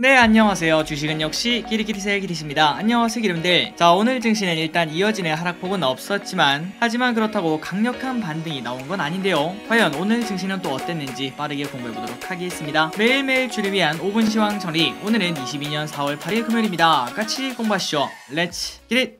네, 안녕하세요. 주식은 역시 끼리끼리새의 끼리십니다. 안녕하세요, 기름들. 자, 오늘 증시는 일단 이어지는 하락폭은 없었지만, 하지만 그렇다고 강력한 반등이 나온 건 아닌데요. 과연 오늘 증시는 또 어땠는지 빠르게 공부해보도록 하겠습니다. 매일매일 주를 위한 5분 시황 정리. 오늘은 22년 4월 8일 금요일입니다. 같이 공부하시죠. 렛츠 기릿!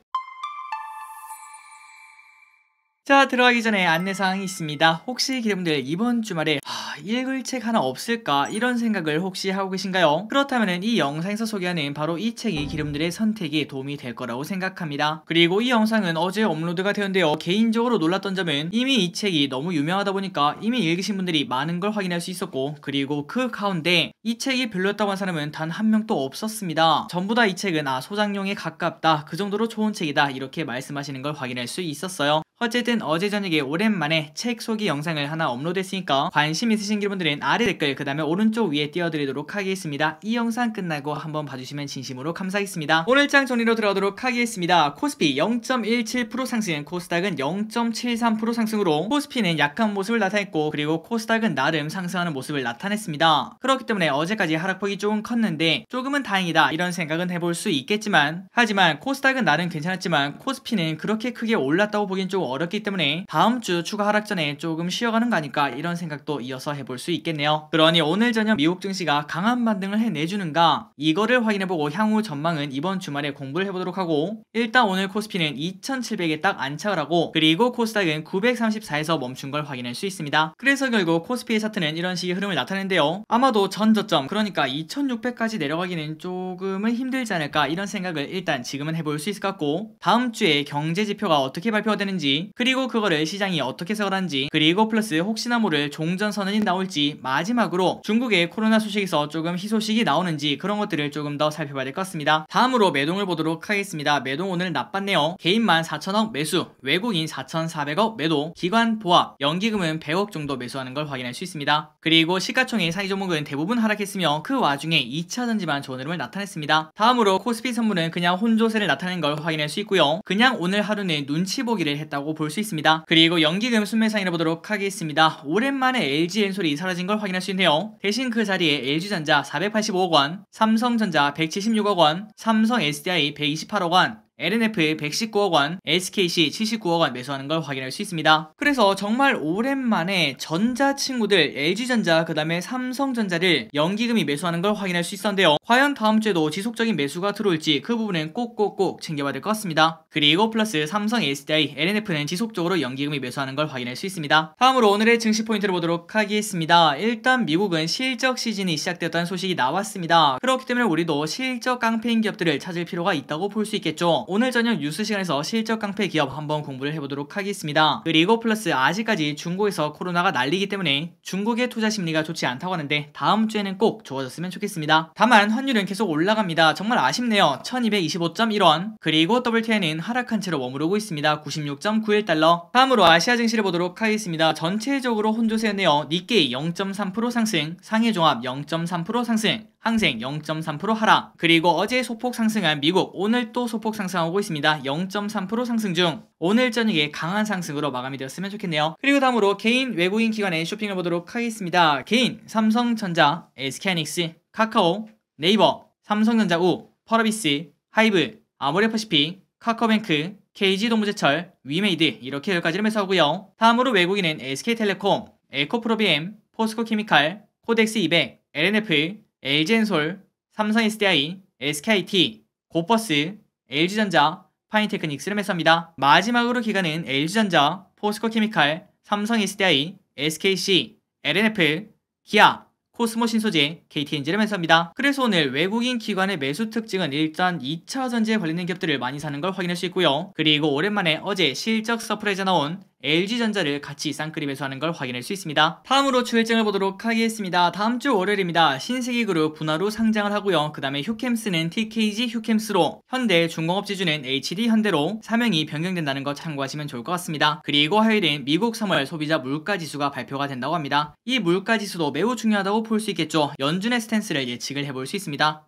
자, 들어가기 전에 안내사항이 있습니다. 혹시 기름들 이번 주말에 읽을 책 하나 없을까 이런 생각을 혹시 하고 계신가요? 그렇다면 이 영상에서 소개하는 바로 이 책이 기름들의 선택에 도움이 될 거라고 생각합니다. 그리고 이 영상은 어제 업로드가 되었는데요. 개인적으로 놀랐던 점은 이미 이 책이 너무 유명하다 보니까 이미 읽으신 분들이 많은 걸 확인할 수 있었고, 그리고 그 가운데 이 책이 별로였다고 한 사람은 단 한 명도 없었습니다. 전부 다 이 책은 소장용에 가깝다, 그 정도로 좋은 책이다 이렇게 말씀하시는 걸 확인할 수 있었어요. 어쨌든 어제 저녁에 오랜만에 책 소개 영상을 하나 업로드했으니까 관심 있으신 분들은 아래 댓글 그 다음에 오른쪽 위에 띄워드리도록 하겠습니다. 이 영상 끝나고 한번 봐주시면 진심으로 감사하겠습니다. 오늘 장 정리로 들어가도록 하겠습니다. 코스피 0.17% 상승, 코스닥은 0.73% 상승으로 코스피는 약한 모습을 나타냈고, 그리고 코스닥은 나름 상승하는 모습을 나타냈습니다. 그렇기 때문에 어제까지 하락폭이 조금 컸는데 조금은 다행이다 이런 생각은 해볼 수 있겠지만, 하지만 코스닥은 나름 괜찮았지만 코스피는 그렇게 크게 올랐다고 보기엔 좀 어렵기 때문에 다음주 추가 하락 전에 조금 쉬어가는 거 아닐까 이런 생각도 이어서 해볼 수 있겠네요. 그러니 오늘 저녁 미국 증시가 강한 반등을 해내주는가, 이거를 확인해보고 향후 전망은 이번 주말에 공부를 해보도록 하고, 일단 오늘 코스피는 2700에 딱 안착을 하고, 그리고 코스닥은 934에서 멈춘 걸 확인할 수 있습니다. 그래서 결국 코스피의 차트는 이런 식의 흐름을 나타내는데요. 아마도 전 저점, 그러니까 2600까지 내려가기는 조금은 힘들지 않을까 이런 생각을 일단 지금은 해볼 수 있을 것 같고, 다음주에 경제지표가 어떻게 발표가 되는지, 그리고 그거를 시장이 어떻게 해석을 하는지, 그리고 플러스 혹시나 모를 종전선언이 나올지, 마지막으로 중국의 코로나 소식에서 조금 희소식이 나오는지 그런 것들을 조금 더 살펴봐야 될 것 같습니다. 다음으로 매동을 보도록 하겠습니다. 매동 오늘 나빴네요. 개인만 4천억 매수, 외국인 4,400억 매도, 기관 보합, 연기금은 100억 정도 매수하는 걸 확인할 수 있습니다. 그리고 시가총액 상위 종목은 대부분 하락했으며 그 와중에 2차전지만 좋은 흐름을 나타냈습니다. 다음으로 코스피 선물은 그냥 혼조세를 나타낸 걸 확인할 수 있고요. 그냥 오늘 하루는 눈치 보기를 했다고 볼 수 있습니다. 그리고 연기금 순매상이라 보도록 하겠습니다. 오랜만에 LG엔솔이 사라진 걸 확인할 수 있네요. 대신 그 자리에 LG전자 485억 원, 삼성전자 176억 원, 삼성 SDI 128억 원, LNF 119억 원, SKC 79억 원 매수하는 걸 확인할 수 있습니다. 그래서 정말 오랜만에 전자 친구들 LG전자 그 다음에 삼성전자를 연기금이 매수하는 걸 확인할 수 있었는데요. 과연 다음 주에도 지속적인 매수가 들어올지 그 부분은 꼭꼭꼭 챙겨봐야 될 것 같습니다. 그리고 플러스 삼성 SDI, LNF는 지속적으로 연기금이 매수하는 걸 확인할 수 있습니다. 다음으로 오늘의 증시 포인트를 보도록 하겠습니다. 일단 미국은 실적 시즌이 시작되었다는 소식이 나왔습니다. 그렇기 때문에 우리도 실적 깡패인 기업들을 찾을 필요가 있다고 볼 수 있겠죠. 오늘 저녁 뉴스 시간에서 실적 깡패 기업 한번 공부를 해보도록 하겠습니다. 그리고 플러스 아직까지 중국에서 코로나가 난리기 때문에 중국의 투자 심리가 좋지 않다고 하는데 다음 주에는 꼭 좋아졌으면 좋겠습니다. 다만 환율은 계속 올라갑니다. 정말 아쉽네요. 1225.1원. 그리고 WTI는 하락한 채로 머무르고 있습니다. 96.91달러. 다음으로 아시아 증시를 보도록 하겠습니다. 전체적으로 혼조세였네요. 니케이 0.3% 상승, 상해종합 0.3% 상승, 항생 0.3% 하락, 그리고 어제 소폭 상승한 미국 오늘 또 소폭 상승하고 있습니다. 0.3% 상승 중 오늘 저녁에 강한 상승으로 마감이 되었으면 좋겠네요. 그리고 다음으로 개인 외국인 기관의 쇼핑을 보도록 하겠습니다. 개인 삼성전자, SK하이닉스, 카카오, 네이버, 삼성전자 우, 펄어비스, 하이브, 아모레퍼시픽, 카카오뱅크, KG동부제철, 위메이드 이렇게 10가지를 매수하고요. 다음으로 외국인은 SK텔레콤, 에코프로비엠, 포스코케미칼, 코덱스200, LNF, LG엔솔, 삼성 SDI, SKIT, 고버스, LG전자, 파인테크닉스를 매수합니다. 마지막으로 기관은 LG전자, 포스코케미칼, 삼성 SDI, SKC, LNF, 기아, 코스모신소재, KTNG를 매수합니다. 그래서 오늘 외국인 기관의 매수 특징은 일단 2차 전지에 관련된 기업들을 많이 사는 걸 확인할 수 있고요. 그리고 오랜만에 어제 실적 서프라이즈 나온 LG전자를 같이 쌍끌이 매수하는 걸 확인할 수 있습니다. 다음으로 주일장을 보도록 하겠습니다. 다음주 월요일입니다. 신세계그룹 분할로 상장을 하고요. 그 다음에 휴캠스는 TKG 휴캠스로, 현대 중공업지주는 HD현대로 사명이 변경된다는 거 참고하시면 좋을 것 같습니다. 그리고 화요일엔 미국 3월 소비자 물가지수가 발표가 된다고 합니다. 이 물가지수도 매우 중요하다고 볼 수 있겠죠. 연준의 스탠스를 예측을 해볼 수 있습니다.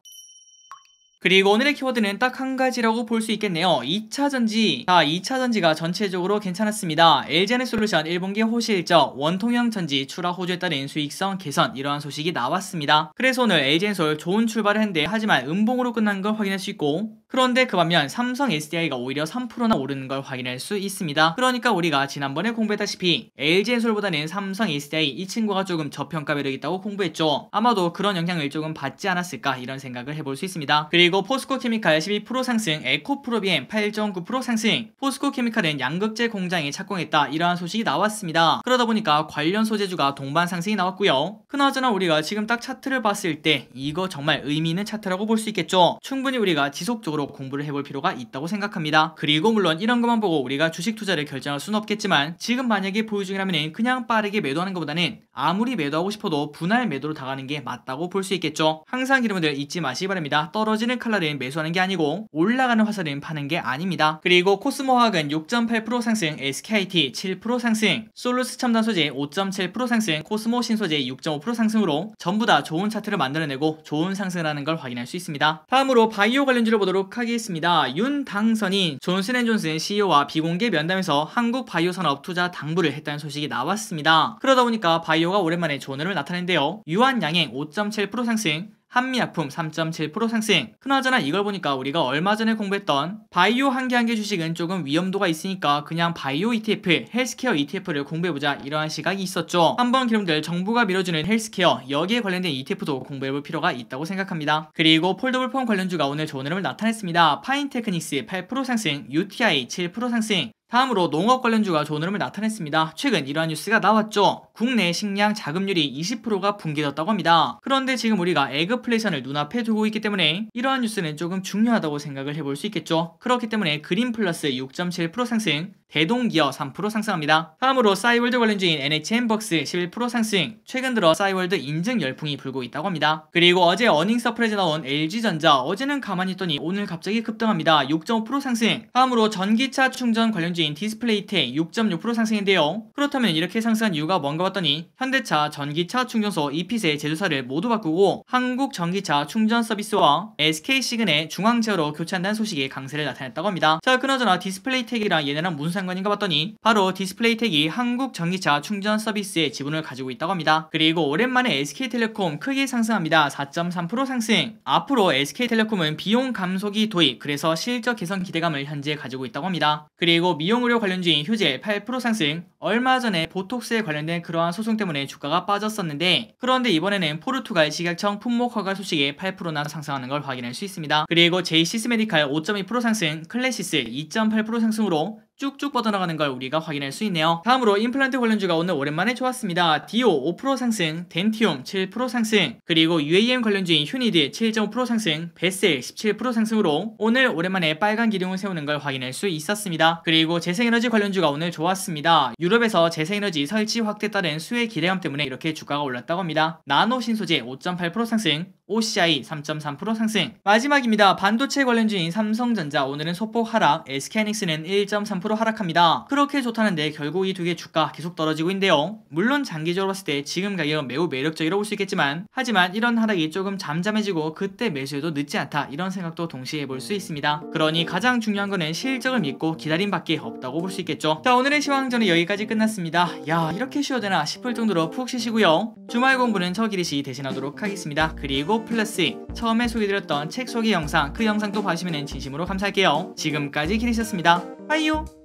그리고 오늘의 키워드는 딱 한 가지라고 볼 수 있겠네요. 2차전지. 자, 2차전지가 전체적으로 괜찮았습니다. LG에너솔루션 1분기 호실적 원통형 전지 출하 호조에 따른 수익성 개선, 이러한 소식이 나왔습니다. 그래서 오늘 LG엔솔 좋은 출발을 했는데 하지만 음봉으로 끝난 걸 확인할 수 있고, 그런데 그 반면 삼성 SDI가 오히려 3%나 오르는 걸 확인할 수 있습니다. 그러니까 우리가 지난번에 공부했다시피 LG엔솔보다는 삼성 SDI 이 친구가 조금 저평가 매력이 있다고 공부했죠. 아마도 그런 영향을 조금 받지 않았을까, 이런 생각을 해볼 수 있습니다. 그리고 포스코케미칼 12% 상승, 에코프로비엠 8.9% 상승. 포스코케미칼은 양극재 공장에 착공했다, 이러한 소식이 나왔습니다. 그러다 보니까 관련 소재주가 동반 상승이 나왔고요. 그나저나 우리가 지금 딱 차트를 봤을 때 이거 정말 의미 있는 차트라고 볼 수 있겠죠. 충분히 우리가 지속적으로 공부를 해볼 필요가 있다고 생각합니다. 그리고 물론 이런 것만 보고 우리가 주식 투자를 결정할 수는 없겠지만, 지금 만약에 보유 중이라면 그냥 빠르게 매도하는 것보다는 아무리 매도하고 싶어도 분할 매도로 다가가는 게 맞다고 볼 수 있겠죠. 항상 여러분들 잊지 마시기 바랍니다. 떨어지는 칼날은 매수하는 게 아니고 올라가는 화살은 파는 게 아닙니다. 그리고 코스모화학은 6.8% 상승, SKIT 7% 상승, 솔루스 첨단 소재 5.7% 상승, 코스모 신소재 6.5% 상승으로 전부 다 좋은 차트를 만들어내고 좋은 상승을 하는 걸 확인할 수 있습니다. 다음으로 바이오 관련주를 보도록 하겠습니다. 윤당선이 존슨앤존슨 CEO와 비공개 면담에서 한국 바이오 산업 투자 당부를 했다는 소식이 나왔습니다. 그러다 보니까 바이오가 오랜만에 존을 나타낸데요. 유한양행 5.7% 상승, 한미약품 3.7% 상승. 그나저나 이걸 보니까 우리가 얼마 전에 공부했던 바이오 한 개 한 개 주식은 조금 위험도가 있으니까 그냥 바이오 ETF, 헬스케어 ETF를 공부해보자, 이러한 시각이 있었죠. 한번 여러분들 정부가 밀어주는 헬스케어, 여기에 관련된 ETF도 공부해볼 필요가 있다고 생각합니다. 그리고 폴더블 폰 관련주가 오늘 좋은 흐름을 나타냈습니다. 파인테크닉스 8% 상승, UTI 7% 상승. 다음으로 농업 관련주가 좋은 흐름을 나타냈습니다. 최근 이러한 뉴스가 나왔죠. 국내 식량 자급률이 20%가 붕괴됐다고 합니다. 그런데 지금 우리가 에그플레이션을 눈앞에 두고 있기 때문에 이러한 뉴스는 조금 중요하다고 생각을 해볼 수 있겠죠. 그렇기 때문에 그린플러스 6.7% 상승, 대동기어 3% 상승합니다. 다음으로 싸이월드 관련주인 NHN벅스 11% 상승. 최근 들어 싸이월드 인증 열풍이 불고 있다고 합니다. 그리고 어제 어닝 서프라이즈 나온 LG전자, 어제는 가만히 있더니 오늘 갑자기 급등합니다. 6.5% 상승. 다음으로 전기차 충전 관련주인 디스플레이텍 6.6% 상승인데요. 그렇다면 이렇게 상승한 이유가 뭔가 봤더니 현대차 전기차 충전소 이핏의 제조사를 모두 바꾸고 한국 전기차 충전 서비스와 SK시그널 중앙제어로 교체한다는 소식이 강세를 나타냈다고 합니다. 자, 그나저나 디스플레이텍이랑 얘네랑 무슨 상관인가 봤더니 바로 디스플레이텍이 한국 전기차 충전 서비스의 지분을 가지고 있다고 합니다. 그리고 오랜만에 SK텔레콤 크게 상승합니다. 4.3% 상승. 앞으로 SK텔레콤은 비용 감소기 도입, 그래서 실적 개선 기대감을 현재 가지고 있다고 합니다. 그리고 미용의료 관련주인 휴젤 8% 상승. 얼마 전에 보톡스에 관련된 그러한 소송 때문에 주가가 빠졌었는데, 그런데 이번에는 포르투갈 식약청 품목 허가 소식에 8%나 상승하는 걸 확인할 수 있습니다. 그리고 제이시스메디칼 5.2% 상승, 클래시스 2.8% 상승으로 쭉쭉 뻗어나가는 걸 우리가 확인할 수 있네요. 다음으로 임플란트 관련주가 오늘 오랜만에 좋았습니다. 디오 5% 상승, 덴티움 7% 상승, 그리고 UAM 관련주인 휴니드 7.5% 상승, 베셀 17% 상승으로 오늘 오랜만에 빨간 기둥을 세우는 걸 확인할 수 있었습니다. 그리고 재생에너지 관련주가 오늘 좋았습니다. 유럽에서 재생에너지 설치 확대에 따른 수혜 기대감 때문에 이렇게 주가가 올랐다고 합니다. 나노 신소재 5.8% 상승, OCI 3.3% 상승. 마지막입니다. 반도체 관련주인 삼성전자 오늘은 소폭 하락, SK하이닉스는 1.3% 하락합니다. 그렇게 좋다는데 결국 이 두 개 주가 계속 떨어지고 있는데요. 물론 장기적으로 봤을 때 지금 가격은 매우 매력적이라고 볼 수 있겠지만, 하지만 이런 하락이 조금 잠잠해지고 그때 매수해도 늦지 않다, 이런 생각도 동시에 해볼 수 있습니다. 그러니 가장 중요한 거는 실적을 믿고 기다림밖에 없다고 볼 수 있겠죠. 자, 오늘의 시황전은 여기까지 끝났습니다. 야, 이렇게 쉬어야 되나 싶을 정도로 푹 쉬시고요. 주말 공부는 저 기리시 대신하도록 하겠습니다. 그리고 플러스 처음에 소개드렸던 책 소개 영상, 그 영상도 봐주시면 진심으로 감사할게요. 지금까지 기리셨습니다. 빠이요.